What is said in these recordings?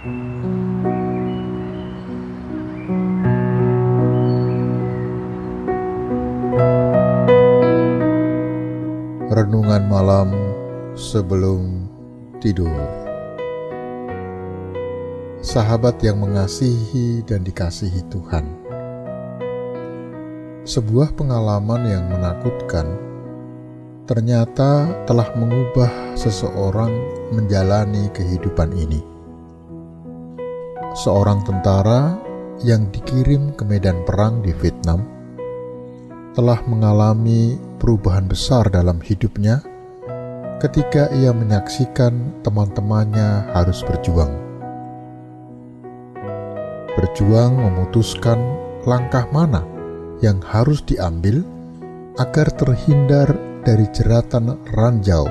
Renungan malam sebelum tidur. Sahabat yang mengasihi dan dikasihi Tuhan, sebuah pengalaman yang menakutkan ternyata telah mengubah seseorang menjalani kehidupan ini. Seorang tentara yang dikirim ke medan perang di Vietnam telah mengalami perubahan besar dalam hidupnya ketika ia menyaksikan teman-temannya harus berjuang. Berjuang memutuskan langkah mana yang harus diambil agar terhindar dari jeratan ranjau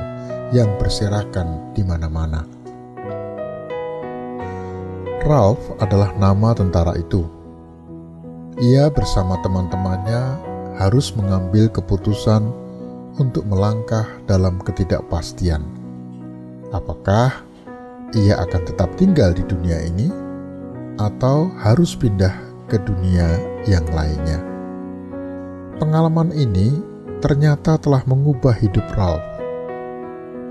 yang berserakan di mana-mana. Ralph adalah nama tentara itu. Ia bersama teman-temannya harus mengambil keputusan untuk melangkah dalam ketidakpastian. Apakah ia akan tetap tinggal di dunia ini atau harus pindah ke dunia yang lainnya? Pengalaman ini ternyata telah mengubah hidup Ralph.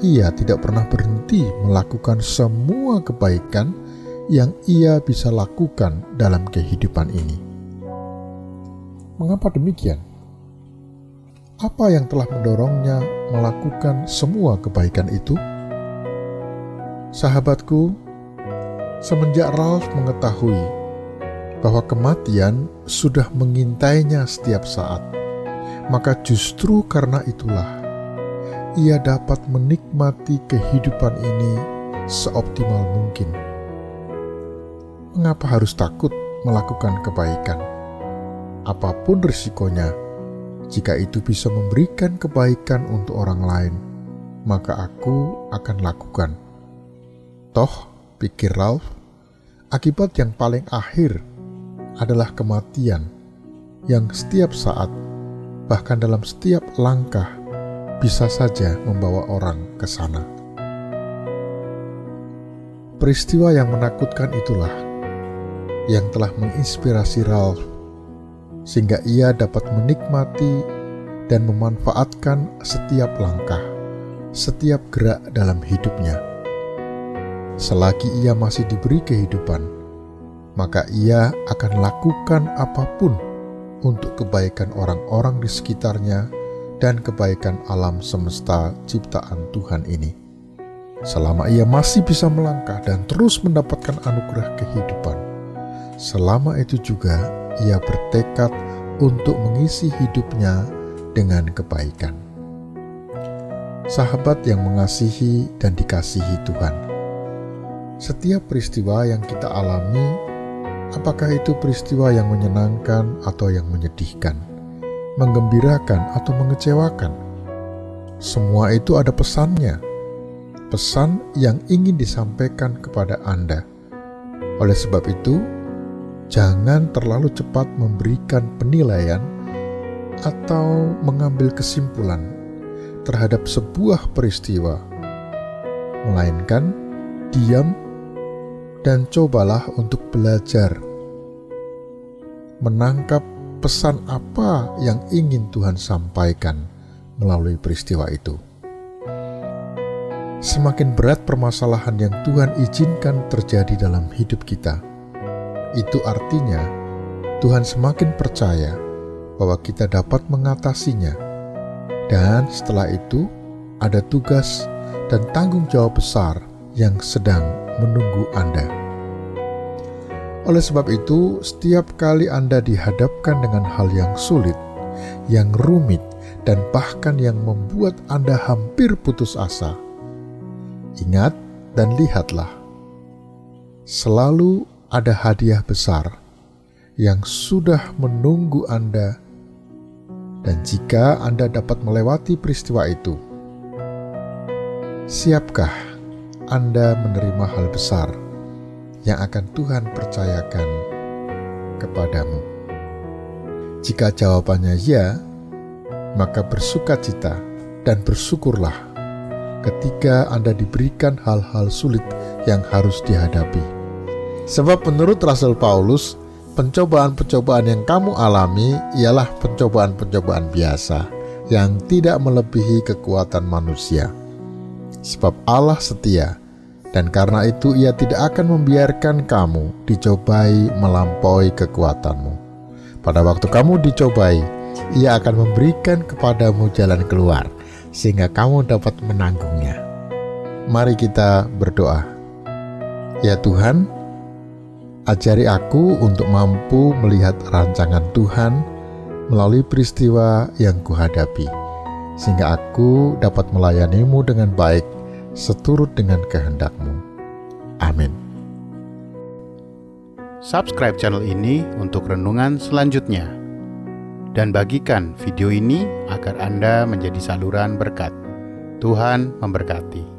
Ia tidak pernah berhenti melakukan semua kebaikan yang ia bisa lakukan dalam kehidupan ini. Mengapa demikian? Apa yang telah mendorongnya melakukan semua kebaikan itu? Sahabatku, semenjak Ralph mengetahui bahwa kematian sudah mengintainya setiap saat, maka justru karena itulah ia dapat menikmati kehidupan ini seoptimal mungkin. Mengapa harus takut melakukan kebaikan? Apapun risikonya, jika itu bisa memberikan kebaikan untuk orang lain, maka aku akan lakukan. Toh, pikir Ralph, akibat yang paling akhir adalah kematian yang setiap saat, bahkan dalam setiap langkah, bisa saja membawa orang ke sana. Peristiwa yang menakutkan itulah yang telah menginspirasi Ralph sehingga ia dapat menikmati dan memanfaatkan setiap langkah, setiap gerak dalam hidupnya. Selagi ia masih diberi kehidupan, maka ia akan lakukan apapun untuk kebaikan orang-orang di sekitarnya dan kebaikan alam semesta ciptaan Tuhan ini. Selama ia masih bisa melangkah dan terus mendapatkan anugerah kehidupan, selama itu juga ia bertekad untuk mengisi hidupnya dengan kebaikan. Sahabat yang mengasihi dan dikasihi Tuhan, setiap peristiwa yang kita alami, apakah itu peristiwa yang menyenangkan atau yang menyedihkan, menggembirakan atau mengecewakan, semua itu ada pesannya, pesan yang ingin disampaikan kepada Anda. Oleh sebab itu, jangan terlalu cepat memberikan penilaian atau mengambil kesimpulan terhadap sebuah peristiwa, melainkan diam dan cobalah untuk belajar menangkap pesan apa yang ingin Tuhan sampaikan melalui peristiwa itu. Semakin berat permasalahan yang Tuhan izinkan terjadi dalam hidup kita, itu artinya Tuhan semakin percaya bahwa kita dapat mengatasinya. Dan setelah itu ada tugas dan tanggung jawab besar yang sedang menunggu Anda. Oleh sebab itu, setiap kali Anda dihadapkan dengan hal yang sulit, yang rumit, dan bahkan yang membuat Anda hampir putus asa, ingat dan lihatlah, selalu ada hadiah besar yang sudah menunggu Anda, dan jika Anda dapat melewati peristiwa itu, siapkah Anda menerima hal besar yang akan Tuhan percayakan kepadamu? Jika jawabannya ya, maka bersukacita dan bersyukurlah ketika Anda diberikan hal-hal sulit yang harus dihadapi. Sebab menurut Rasul Paulus, pencobaan-pencobaan yang kamu alami ialah pencobaan-pencobaan biasa yang tidak melebihi kekuatan manusia. Sebab Allah setia, dan karena itu Ia tidak akan membiarkan kamu dicobai melampaui kekuatanmu. Pada waktu kamu dicobai, Ia akan memberikan kepadamu jalan keluar, sehingga kamu dapat menanggungnya. Mari kita berdoa. Ya Tuhan, ajari aku untuk mampu melihat rancangan Tuhan melalui peristiwa yang kuhadapi, sehingga aku dapat melayani-Mu dengan baik seturut dengan kehendak-Mu. Amin. Subscribe channel ini untuk renungan selanjutnya, dan bagikan video ini agar Anda menjadi saluran berkat. Tuhan memberkati.